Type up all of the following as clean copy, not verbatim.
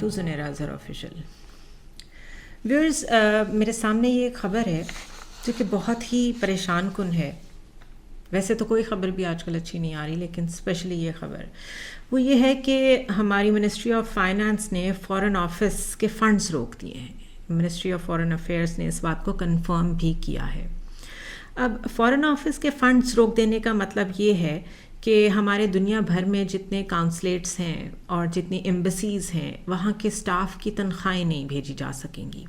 To Zunaira Azhar official. Viewers, میرے سامنے یہ ایک خبر ہے جو کہ بہت ہی پریشان کن ہے. ویسے تو کوئی خبر بھی آج کل اچھی نہیں آ رہی، لیکن اسپیشلی یہ خبر وہ یہ ہے کہ ہماری منسٹری آف فائنانس نے فارن آفس کے فنڈز روک دیے ہیں. منسٹری آف فارن افیئرس نے اس بات کو کنفرم بھی کیا ہے. اب فارن آفس کے فنڈز روک دینے کا مطلب یہ ہے کہ ہمارے دنیا بھر میں جتنے کانسلیٹس ہیں اور جتنی ایمبیسیز ہیں وہاں کے سٹاف کی تنخواہیں نہیں بھیجی جا سکیں گی.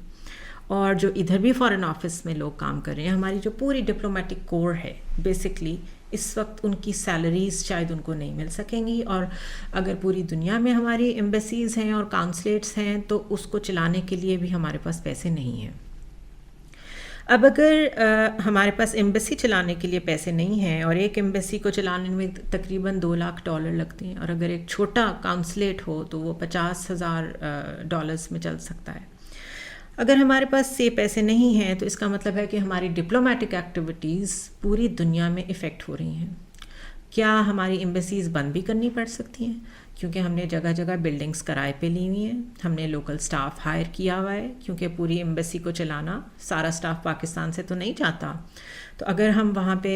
اور جو ادھر بھی فارن آفس میں لوگ کام کر رہے ہیں، ہماری جو پوری ڈپلومیٹک کور ہے بیسکلی، اس وقت ان کی سیلریز شاید ان کو نہیں مل سکیں گی. اور اگر پوری دنیا میں ہماری ایمبیسیز ہیں اور کانسلیٹس ہیں تو اس کو چلانے کے لیے بھی ہمارے پاس پیسے نہیں ہیں. اب اگر ہمارے پاس ایمبیسی چلانے کے لیے پیسے نہیں ہیں، اور ایک ایمبیسی کو چلانے میں تقریباً $2 لاکھ لگتے ہیں، اور اگر ایک چھوٹا کانسلیٹ ہو تو وہ $50,000 میں چل سکتا ہے. اگر ہمارے پاس یہ پیسے نہیں ہیں تو اس کا مطلب ہے کہ ہماری ڈپلومیٹک ایکٹیویٹیز پوری دنیا میں افیکٹ ہو رہی ہیں. کیا ہماری ایمبیسیز بند بھی کرنی پڑ سکتی ہیں؟ کیونکہ ہم نے جگہ جگہ بلڈنگز کرائے پہ لی ہوئی ہیں، ہم نے لوکل سٹاف ہائر کیا ہوا ہے، کیونکہ پوری ایمبیسی کو چلانا سارا سٹاف پاکستان سے تو نہیں جاتا. تو اگر ہم وہاں پہ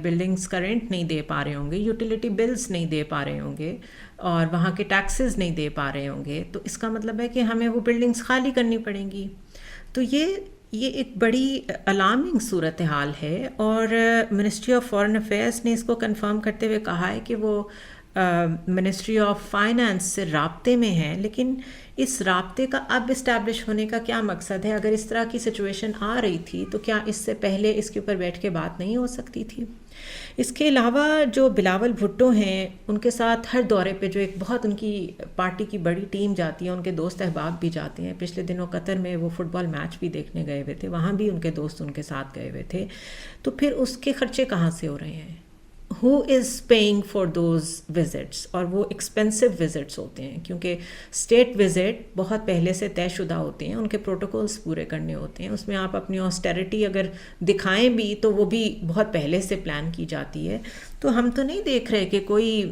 بلڈنگز کا رینٹ نہیں دے پا رہے ہوں گے، یوٹیلیٹی بلز نہیں دے پا رہے ہوں گے، اور وہاں کے ٹیکسز نہیں دے پا رہے ہوں گے، تو اس کا مطلب ہے کہ ہمیں وہ بلڈنگز خالی کرنی پڑیں گی. تو یہ ایک بڑی الارمنگ صورتحال ہے. اور منسٹری آف فارن افیئرس نے اس کو کنفرم کرتے ہوئے کہا ہے کہ وہ منسٹری آف فائنانس سے رابطے میں ہیں، لیکن اس رابطے کا اب اسٹیبلش ہونے کا کیا مقصد ہے؟ اگر اس طرح کی سچویشن آ رہی تھی تو کیا اس سے پہلے اس کے اوپر بیٹھ کے بات نہیں ہو سکتی تھی؟ اس کے علاوہ جو بلاول بھٹو ہیں، ان کے ساتھ ہر دورے پہ جو ایک بہت ان کی پارٹی کی بڑی ٹیم جاتی ہے، ان کے دوست احباب بھی جاتے ہیں. پچھلے دنوں قطر میں وہ فٹ بال میچ بھی دیکھنے گئے ہوئے تھے، وہاں بھی ان کے دوست ان کے ساتھ گئے ہوئے تھے. تو پھر اس کے خرچے کہاں سے ہو رہے ہیں؟ Who is paying for those visits? اور وہ ایکسپینسو وزٹس ہوتے ہیں، کیونکہ اسٹیٹ وزٹ بہت پہلے سے طے شدہ ہوتے ہیں، ان کے پروٹوکولز پورے کرنے ہوتے ہیں. اس میں آپ اپنی آسٹیرٹی اگر دکھائیں بھی تو وہ بھی بہت پہلے سے پلان کی جاتی ہے. تو ہم تو نہیں دیکھ رہے کہ کوئی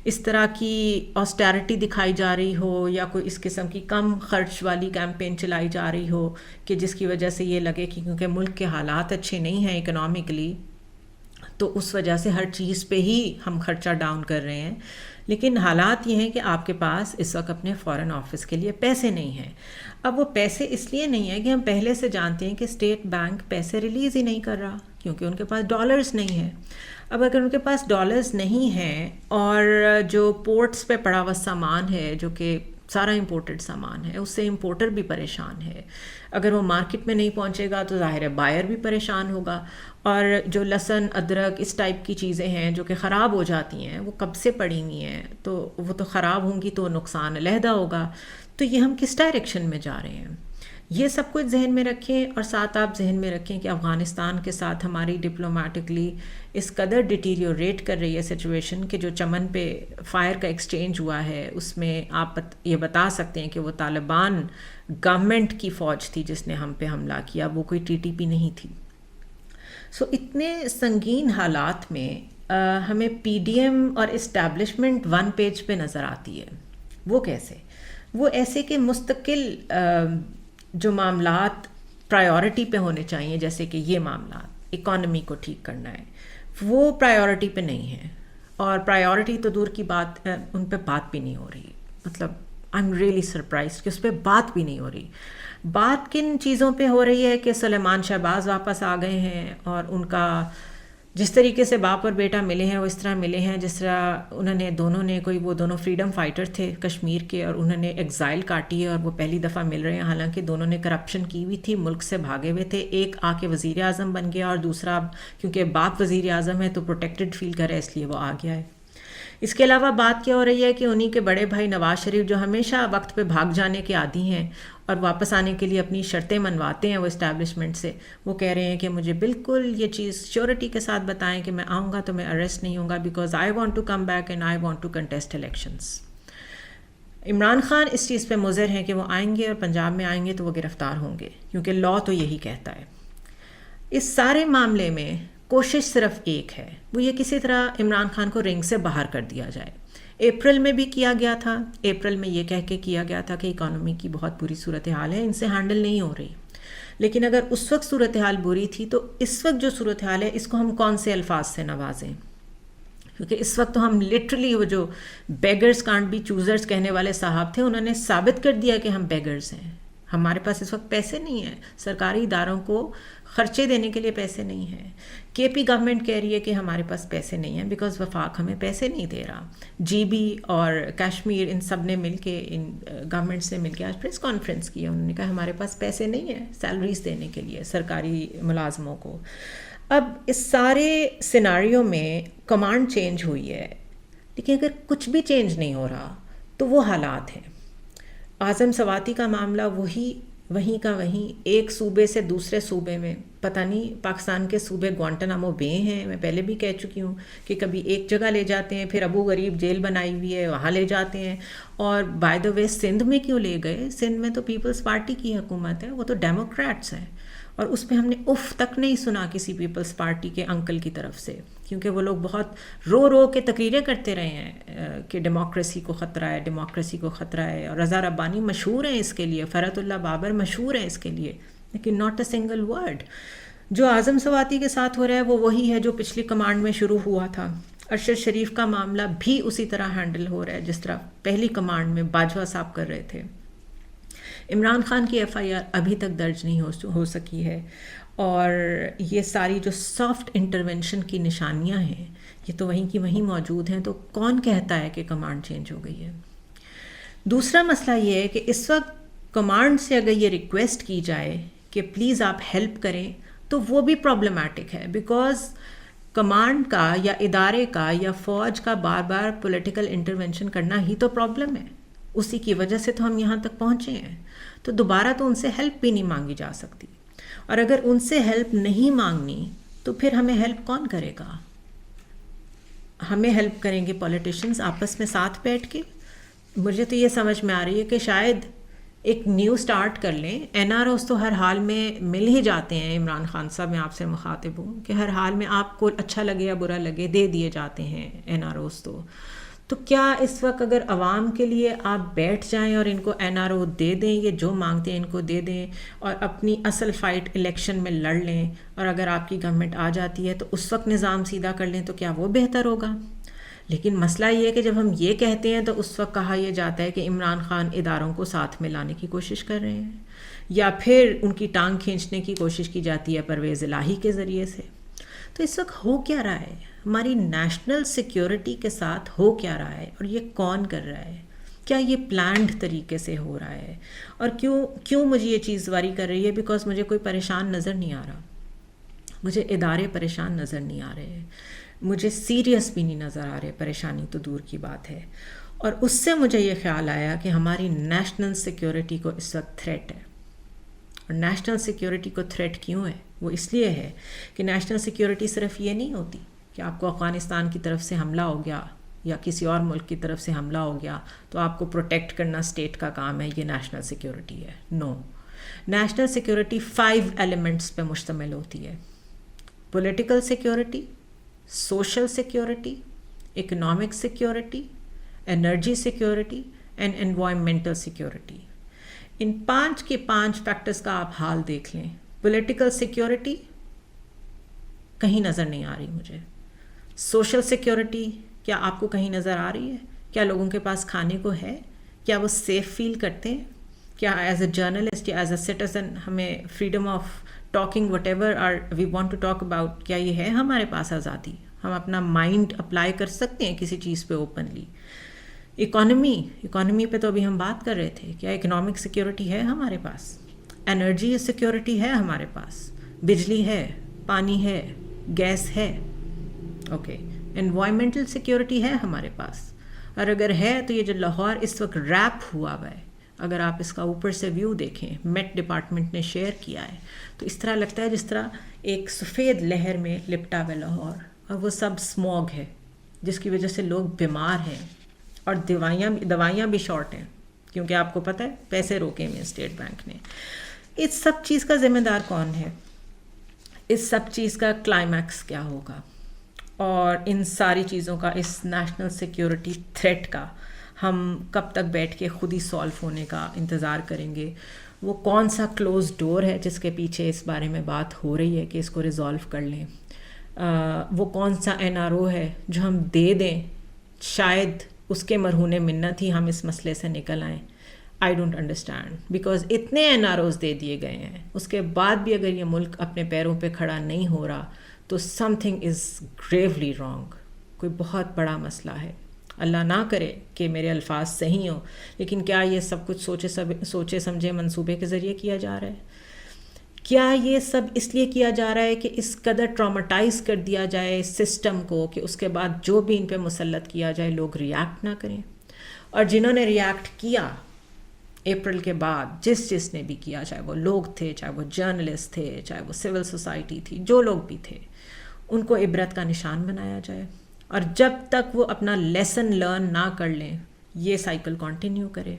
اس طرح کی آسٹیرٹی دکھائی جا رہی ہو یا کوئی اس قسم کی کم خرچ والی کیمپین چلائی جا رہی ہو کہ جس کی وجہ سے یہ لگے کہ کیونکہ ملک کے حالات اچھے نہیں ہیں اکنامکلی، تو اس وجہ سے ہر چیز پہ ہی ہم خرچہ ڈاؤن کر رہے ہیں. لیکن حالات یہ ہیں کہ آپ کے پاس اس وقت اپنے فارن آفس کے لیے پیسے نہیں ہیں. اب وہ پیسے اس لیے نہیں ہیں کہ ہم پہلے سے جانتے ہیں کہ اسٹیٹ بینک پیسے ریلیز ہی نہیں کر رہا، کیونکہ ان کے پاس ڈالرز نہیں ہیں. اب اگر ان کے پاس ڈالرز نہیں ہیں اور جو پورٹس پہ پڑا ہوا سامان ہے جو کہ سارا امپورٹڈ سامان ہے، اس سے امپورٹر بھی پریشان ہے. اگر وہ مارکیٹ میں نہیں پہنچے گا تو ظاہر ہے بائر بھی پریشان ہوگا. اور جو لہسن، ادرک، اس ٹائپ کی چیزیں ہیں جو کہ خراب ہو جاتی ہیں، وہ کب سے پڑی ہوئی ہیں، تو وہ تو خراب ہوں گی تو نقصان علیحدہ ہوگا. تو یہ ہم کس ڈائریکشن میں جا رہے ہیں؟ یہ سب کچھ ذہن میں رکھیں. اور ساتھ آپ ذہن میں رکھیں کہ افغانستان کے ساتھ ہماری ڈپلومیٹکلی اس قدر ڈیٹیریوریٹ کر رہی ہے سچویشن کہ جو چمن پہ فائر کا ایکسچینج ہوا ہے اس میں آپ یہ بتا سکتے ہیں کہ وہ طالبان گورنمنٹ کی فوج تھی جس نے ہم پہ حملہ کیا، وہ کوئی TTP نہیں تھی. سو اتنے سنگین حالات میں ہمیں PDM اور اسٹیبلشمنٹ ون پیج پہ نظر آتی ہے. وہ کیسے؟ وہ ایسے کہ مستقل جو معاملات پرائیورٹی پہ ہونے چاہیے، جیسے کہ یہ معاملات اکانومی کو ٹھیک کرنا ہے، وہ پرائیورٹی پہ نہیں ہے. اور پرائیورٹی تو دور کی بات، ان پہ بات بھی نہیں ہو رہی. مطلب آئی ایم ریئلی سرپرائزڈ کہ اس پہ بات بھی نہیں ہو رہی. بات کن چیزوں پہ ہو رہی ہے کہ سلیمان شہباز واپس آ گئے ہیں، اور ان کا جس طریقے سے باپ اور بیٹا ملے ہیں وہ اس طرح ملے ہیں جس طرح دونوں نے وہ دونوں فریڈم فائٹر تھے کشمیر کے، اور انہوں نے ایگزائل کاٹی ہے اور وہ پہلی دفعہ مل رہے ہیں. حالانکہ دونوں نے کرپشن کی ہوئی تھی، ملک سے بھاگے ہوئے تھے. ایک آ کے وزیر اعظم بن گیا اور دوسرا کیونکہ باپ وزیر اعظم ہے تو پروٹیکٹڈ فیل کر رہا ہے، اس لیے وہ آ گیا ہے. اس کے علاوہ بات کیا ہو رہی ہے کہ انہی کے بڑے بھائی نواز شریف جو ہمیشہ وقت پہ بھاگ جانے کے عادی ہیں اور واپس آنے کے لیے اپنی شرطیں منواتے ہیں وہ اسٹیبلشمنٹ سے، وہ کہہ رہے ہیں کہ مجھے بالکل یہ چیز شیورٹی کے ساتھ بتائیں کہ میں آؤں گا تو میں اریسٹ نہیں ہوں گا، because I want to come back and I want to contest elections. Imran Khan اس چیز پہ مضر ہیں کہ وہ آئیں گے اور پنجاب میں آئیں گے تو وہ گرفتار ہوں گے، کیونکہ لاء تو یہی کہتا ہے. اس سارے معاملے میں کوشش صرف ایک ہے، وہ یہ کسی طرح عمران خان کو رنگ سے باہر کر دیا جائے. اپریل میں بھی کیا گیا تھا. اپریل میں یہ کہہ کے کیا گیا تھا کہ اکانومی کی بہت بری صورتحال ہے, ان سے ہینڈل نہیں ہو رہی. لیکن اگر اس وقت صورتحال بری تھی تو اس وقت جو صورتحال ہے اس کو ہم کون سے الفاظ سے نوازیں؟ کیونکہ اس وقت تو ہم لٹرلی وہ جو بیگرز کانٹ بی چوزرز کہنے والے صاحب تھے, انہوں نے ثابت کر دیا کہ ہم بیگرز ہیں. ہمارے پاس اس وقت پیسے نہیں ہیں, سرکاری اداروں کو خرچے دینے کے لیے پیسے نہیں ہیں. کے پی گورنمنٹ کہہ رہی ہے کہ ہمارے پاس پیسے نہیں ہیں بیکاز وفاق ہمیں پیسے نہیں دے رہا. جی بی اور کشمیر ان سب نے مل کے, ان گورنمنٹ سے مل کے آج پریس کانفرنس کی. انہوں نے کہا ہمارے پاس پیسے نہیں ہیں سیلریز دینے کے لیے سرکاری ملازموں کو. اب اس سارے سیناریو میں کمانڈ چینج ہوئی ہے, لیکن اگر کچھ بھی چینج نہیں ہو رہا تو وہ حالات ہیں. اعظم سواتی کا معاملہ وہیں کا وہیں, ایک صوبے سے دوسرے صوبے میں. پتہ نہیں پاکستان کے صوبے گوانٹانامو بے ہیں, میں پہلے بھی کہہ چکی ہوں کہ کبھی ایک جگہ لے جاتے ہیں, پھر ابو غریب جیل بنائی ہوئی ہے وہاں لے جاتے ہیں. اور بائی دا وے سندھ میں کیوں لے گئے؟ سندھ میں تو پیپلز پارٹی کی حکومت ہے, وہ تو ڈیموکریٹس ہیں, اور اس پہ ہم نے اف تک نہیں سنا کسی پیپلز پارٹی کے انکل کی طرف سے, کیونکہ وہ لوگ بہت رو کے تقریریں کرتے رہے ہیں کہ ڈیموکریسی کو خطرہ ہے, ڈیموکریسی کو خطرہ ہے. اور رضا ربانی مشہور ہیں اس کے لیے, فرحت اللہ بابر مشہور ہیں اس کے لیے, لیکن ناٹ اے سنگل ورڈ. جو اعظم سواتی کے ساتھ ہو رہا ہے وہ وہی ہے جو پچھلی کمانڈ میں شروع ہوا تھا. ارشد شریف کا معاملہ بھی اسی طرح ہینڈل ہو رہا ہے جس طرح پہلی کمانڈ میں باجوہ صاحب کر رہے تھے. عمران خان کی ایف آئی آر ابھی تک درج نہیں ہو سکی ہے, اور یہ ساری جو سافٹ انٹرونشن کی نشانیاں ہیں یہ تو وہیں کی وہیں موجود ہیں. تو کون کہتا ہے کہ کمانڈ چینج ہو گئی ہے؟ دوسرا مسئلہ یہ ہے کہ اس وقت کمانڈ سے اگر یہ ریکویسٹ کی جائے کہ پلیز آپ ہیلپ کریں تو وہ بھی پرابلمٹک ہے, بیکاز کمانڈ کا یا ادارے کا یا فوج کا بار بار پولیٹیکل انٹرونشن کرنا ہی تو پرابلم ہے. اسی کی وجہ سے تو ہم یہاں تک پہنچے ہیں. تو دوبارہ تو ان سے ہیلپ بھی نہیں مانگی جا سکتی, اور اگر ان سے ہیلپ نہیں مانگنی تو پھر ہمیں ہیلپ کون کرے گا؟ ہمیں ہیلپ کریں گے پولیٹیشنز آپس میں ساتھ بیٹھ کے. مجھے تو یہ سمجھ میں آ رہی ہے کہ شاید ایک نیو سٹارٹ کر لیں. این آر اوز تو ہر حال میں مل ہی جاتے ہیں. عمران خان صاحب میں آپ سے مخاطب ہوں کہ ہر حال میں آپ کو اچھا لگے یا برا لگے دے دیے جاتے ہیں این آر اوز. تو کیا اس وقت اگر عوام کے لیے آپ بیٹھ جائیں اور ان کو این آر او دے دیں, یہ جو مانگتے ہیں ان کو دے دیں, اور اپنی اصل فائٹ الیکشن میں لڑ لیں, اور اگر آپ کی گورنمنٹ آ جاتی ہے تو اس وقت نظام سیدھا کر لیں, تو کیا وہ بہتر ہوگا؟ لیکن مسئلہ یہ ہے کہ جب ہم یہ کہتے ہیں تو اس وقت کہا یہ جاتا ہے کہ عمران خان اداروں کو ساتھ میں لانے کی کوشش کر رہے ہیں, یا پھر ان کی ٹانگ کھینچنے کی کوشش کی جاتی ہے پرویز الہی کے ذریعے سے. تو اس وقت ہو کیا رہا ہے؟ ہماری نیشنل سیکیورٹی کے ساتھ ہو کیا رہا ہے, اور یہ کون کر رہا ہے؟ کیا یہ پلانڈ طریقے سے ہو رہا ہے؟ اور کیوں مجھے یہ چیز واری کر رہی ہے؟ بیکاز مجھے کوئی پریشان نظر نہیں آ رہا, مجھے ادارے پریشان نظر نہیں آ رہے, مجھے سیریس بھی نہیں نظر آ رہے. پریشانی تو دور کی بات ہے. اور اس سے مجھے یہ خیال آیا کہ ہماری نیشنل سیکیورٹی کو اس وقت تھریٹ ہے. اور نیشنل سیکیورٹی کو تھریٹ کیوں ہے؟ وہ اس لیے ہے کہ نیشنل سیکیورٹی صرف یہ نہیں ہوتی کہ آپ کو افغانستان کی طرف سے حملہ ہو گیا یا کسی اور ملک کی طرف سے حملہ ہو گیا تو آپ کو پروٹیکٹ کرنا اسٹیٹ کا کام ہے, یہ نیشنل سیکیورٹی ہے. نو, نیشنل سیکیورٹی 5 ایلیمنٹس پہ مشتمل ہوتی ہے: political security, social security, economic security, energy security and environmental security. ان 5 کے 5 فیکٹرز کا آپ حال دیکھ لیں. پولیٹیکل سیکیورٹی کہیں نظر نہیں آ رہی مجھے. سوشل سیکیورٹی کیا آپ کو کہیں نظر آ رہی ہے؟ کیا لوگوں کے پاس کھانے کو ہے؟ کیا وہ سیف فیل کرتے ہیں؟ کیا ایز اے جرنلسٹ یا ایز اے سٹیزن ہمیں freedom of talking whatever are we want to talk about, کیا یہ ہے ہمارے پاس آزادی؟ ہم اپنا مائنڈ اپلائی کر سکتے ہیں کسی چیز پہ اوپنلی؟ اکانومی پہ تو ابھی ہم بات کر رہے تھے, کیا اکنامک سیکیورٹی ہے ہمارے پاس؟ انرجی سیکیورٹی ہے ہمارے پاس؟ بجلی ہے, پانی ہے, گیس ہے, اوکے. انوائرمنٹل سیکیورٹی ہے ہمارے پاس؟ اور اگر ہے تو یہ جو لاہور اس وقت ریپ ہوا ہوا ہے, اگر آپ اس کا اوپر سے ویو دیکھیں, میٹ ڈپارٹمنٹ نے شیئر کیا ہے, تو اس طرح لگتا ہے جس طرح ایک سفید لہر میں لپٹا ہوا لاہور, اور وہ سب اسموگ ہے جس کی وجہ سے لوگ بیمار ہیں, اور دوائیاں بھی شارٹ ہیں, کیونکہ آپ کو پتہ ہے پیسے روکے ہوئے اسٹیٹ بینک نے. اس سب چیز کا ذمہ دار کون ہے؟ اس سب چیز کا کلائمیکس کیا ہوگا؟ اور ان ساری چیزوں کا، اس نیشنل سیکیورٹی تھریٹ کا ہم کب تک بیٹھ کے خود ہی سالو ہونے کا انتظار کریں گے؟ وہ کون سا کلوز ڈور ہے جس کے پیچھے اس بارے میں بات ہو رہی ہے کہ اس کو ریزالو کر لیں؟ وہ کون سا NRO ہے جو ہم دے دیں، شاید اس کے مرہون منت ہی ہم اس مسئلے سے نکل آئیں؟ آئی ڈونٹ انڈرسٹینڈ، بیکاز اتنے NROs دے دیے گئے ہیں، اس کے بعد بھی اگر یہ ملک اپنے پیروں پہ کھڑا نہیں ہو رہا تو سم تھنگ از گریولی رانگ، کوئی بہت بڑا مسئلہ ہے۔ اللہ نہ کرے کہ میرے الفاظ صحیح ہوں، لیکن کیا یہ سب کچھ سوچے سمجھے منصوبے کے ذریعے کیا جا رہا ہے؟ کیا یہ سب اس لیے کیا جا رہا ہے کہ اس قدر ٹرامیٹائز کر دیا جائے سسٹم کو کہ اس کے بعد جو بھی ان پہ مسلط کیا جائے لوگ ریاکٹ نہ کریں؟ اور جنہوں نے ریاکٹ کیا اپریل کے بعد، جس نے بھی کیا، چاہے وہ لوگ تھے، چاہے وہ جرنلسٹ تھے، چاہے وہ سول سوسائٹی تھی، جو لوگ بھی تھے، ان کو عبرت کا نشان بنایا جائے، اور جب تک وہ اپنا لیسن لرن نہ کر لیں یہ سائیکل کنٹینیو کرے۔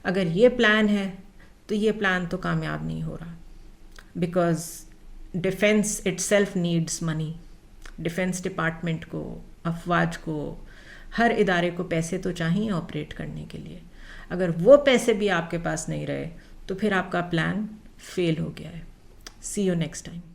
اگر یہ پلان ہے تو یہ پلان تو کامیاب نہیں ہو رہا، because defence it self needs money. Defence department کو، افواج کو، ہر ادارے کو پیسے تو چاہیے آپریٹ کرنے کے لیے۔ اگر وہ پیسے بھی آپ کے پاس نہیں رہے تو پھر آپ کا پلان فیل ہو گیا ہے۔ سی یو نیکسٹ ٹائم۔